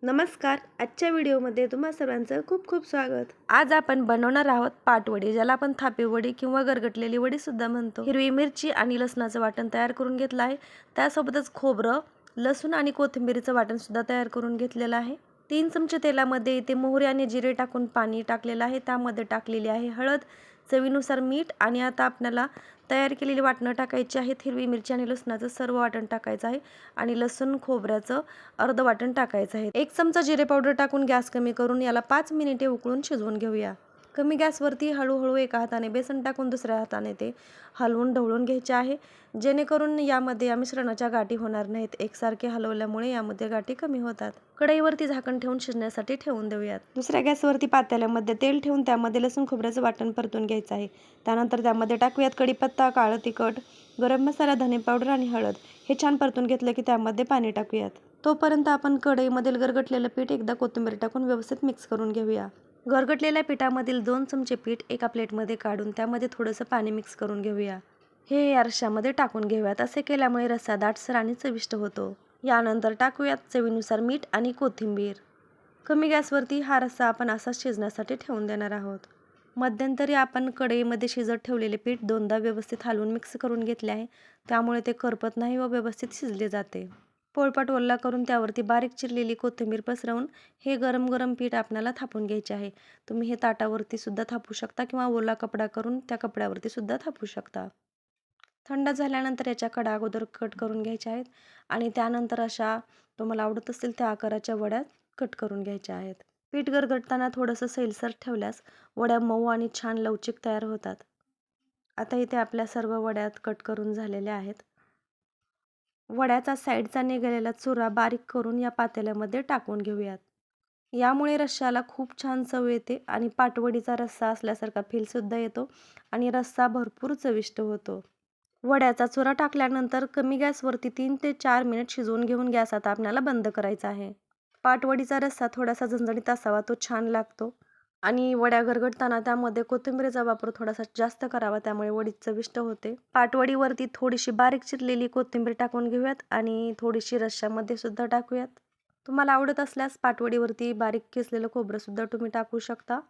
नमस्कार. आजच्या व्हिडिओमध्ये तुम्हा सर्वांचं खूप खूप स्वागत. आज आपण बनवणार आहोत पाटवडी, ज्याला आपण थापी वडी किंवा गरगटलेली वडी सुद्धा म्हणतो. हिरवी मिरची आणि लसणाचं वाटण तयार करून घेतलं आहे. त्यासोबतच खोबरं, लसूण आणि कोथिंबीरीचं वाटण सुद्धा तयार करून घेतलेलं आहे. 3 चमचे तेलामध्ये इथे मोहरी आणि जिरे टाकून पाणी टाकलेलं आहे. त्यामध्ये टाकलेली आहे हळद, चवीनुसार मीठ आणि आता आपल्याला तयार केलेली वाटणं टाकायची आहेत. हिरवी मिरची आणि लसणाचं सर्व वाटण टाकायचं आहे आणि लसूण खोबऱ्याचं अर्ध वाटण टाकायचं आहे. 1 चमचा जिरे पावडर टाकून गॅस कमी करून याला 5 मिनिटे उकळून शिजवून घेऊया. कमी गॅसवरती हळूहळू एका हाताने बेसन टाकून दुसऱ्या हाताने ते हलवून ढवळून घ्यायचे आहे, जेणेकरून यामध्ये या मिश्रणाच्या गाठी होणार नाहीत. एकसारखे हलवल्यामुळे यामध्ये गाठी कमी होतात. कढईवरती झाकण ठेवून शिजण्यासाठी ठेवून देऊयात. दुसऱ्या गॅसवरती पातेल्यामध्ये तेल ठेवून त्यामध्ये लसूण खोबऱ्याचं वाटण परतून घ्यायचं आहे. त्यानंतर त्यामध्ये टाकूयात कढीपत्ता, काळं तिखट, गरम मसाला, धने पावडर आणि हळद. हे छान परतून घेतलं की त्यामध्ये पाणी टाकूयात. तोपर्यंत आपण कढईमधील गरगटलेलं पीठ एकदा कोथिंबीर टाकून व्यवस्थित मिक्स करून घेऊया. गरगटलेल्या पिठामधील 2 चमचे पीठ एका प्लेटमध्ये काढून त्यामध्ये थोडंसं पाणी मिक्स करून घेऊया. हे या रश्श्यामध्ये टाकून घेऊयात. असे केल्यामुळे रस्सा दाटसर आणि चविष्ट होतो. यानंतर टाकूयात चवीनुसार मीठ आणि कोथिंबीर. कमी गॅसवरती हा रस्सा आपण असाच शिजण्यासाठी ठेवून देणार आहोत. मध्यंतरी आपण कढईमध्ये शिजत ठेवलेले पीठ 2दा व्यवस्थित हलवून मिक्स करून घेतले आहे. त्यामुळे ते करपत नाही व व्यवस्थित शिजले जाते. पोळपाट ओला करून त्यावरती बारीक चिरलेली कोथिंबीर पसरवून हे गरम गरम पीठ आपल्याला थापून घ्यायचे आहे. तुम्ही हे ताटावरती सुद्धा थापू शकता किंवा ओला कपडा करून त्या कपड्यावरती सुद्धा थापू शकता. थंड झाल्यानंतर याच्या कडा अगोदर कट करून घ्यायच्या आहेत आणि त्यानंतर अशा तुम्हाला आवडत असतील त्या आकाराच्या वड्या कट करून घ्यायच्या आहेत. पीठ गरगटताना थोडंसं सैलसर ठेवल्यास वड्या मऊ आणि छान लवचिक तयार होतात. आता इथे आपल्या सर्व वड्या कट करून झालेल्या आहेत. वड्याचा साईडचा निघालेला चुरा बारीक करून या पातेल्यामध्ये टाकून घेऊयात. यामुळे रश्श्याला खूप छान चव येते आणि पाटवडीचा रस्सा असल्यासारखा फीलसुद्धा येतो आणि रस्सा भरपूर चविष्ट होतो. वड्याचा चुरा टाकल्यानंतर कमी गॅसवरती 3 ते 4 मिनिट शिजवून घेऊन गॅस आता आपल्याला बंद करायचा आहे. पाटवडीचा रस्सा थोडासा झणझणीत असावा, तो छान लागतो आणि वड्या गरगटताना त्यामध्ये कोथिंबीरीचा वापर थोडासा जास्त करावा, त्यामुळे वडी चविष्ट होते. पाटवडीवरती थोडीशी बारीक चिरलेली कोथिंबीर टाकून घेऊयात आणि थोडीशी रश्श्यामध्ये सुद्धा टाकूयात. तुम्हाला आवडत असल्यास पाटवडीवरती बारीक किसलेलं खोबरं सुद्धा तुम्ही टाकू शकता.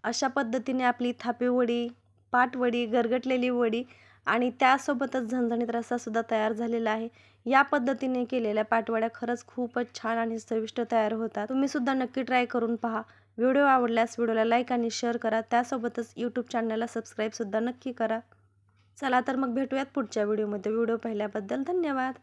अशा पद्धतीने आपली थापी वडी, पाटवडी, गरगटलेली वडी आणि त्यासोबतच झणझणीत रस्सासुद्धा तयार झालेला आहे. या पद्धतीने केलेल्या पाटवड्या खरंच खूपच छान आणि चविष्ट तयार होतात. तुम्ही सुद्धा नक्की ट्राय करून पहा. व्हिडिओ आवडल्यास व्हिडिओला लाईक आणि शेअर करा. त्यासोबतच यूट्यूब चॅनलला सबस्क्राईबसुद्धा नक्की करा. चला तर मग भेटूयात पुढच्या व्हिडिओमध्ये. व्हिडिओ पाहिल्याबद्दल धन्यवाद.